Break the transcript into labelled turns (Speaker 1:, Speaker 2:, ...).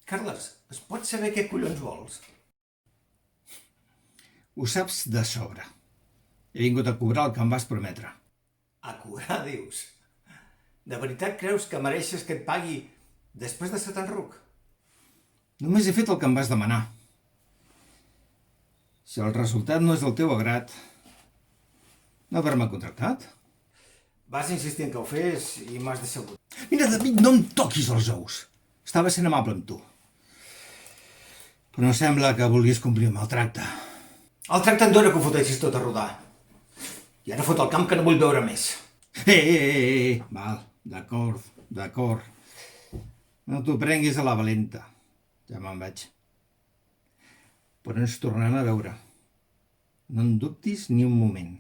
Speaker 1: Carles, es pot saber què collons vols?
Speaker 2: Ho saps de sobre. He vingut a cobrar el que em vas prometre.
Speaker 1: A cobrar, dius. De veritat creus que mereixes que et pagui després de ser tan ruc?
Speaker 2: Només he fet el que em vas demanar. Si el resultat no és del teu agrat, no haver-me contractat.
Speaker 1: Vas insistir en que ho fes i m'has decebut.
Speaker 2: Mira, David, no em toquis els ous. Estava sent amable amb tu. Però no sembla que vulguis complir amb el tracte.
Speaker 1: El tracte em dóna que ho foteixis tot a rodar. I ara fot el camp que no vull veure més.
Speaker 2: Val, d'acord. No t'ho prenguis a la valenta. Ja me'n vaig. Però ens tornaran a veure. No en dubtis ni un moment.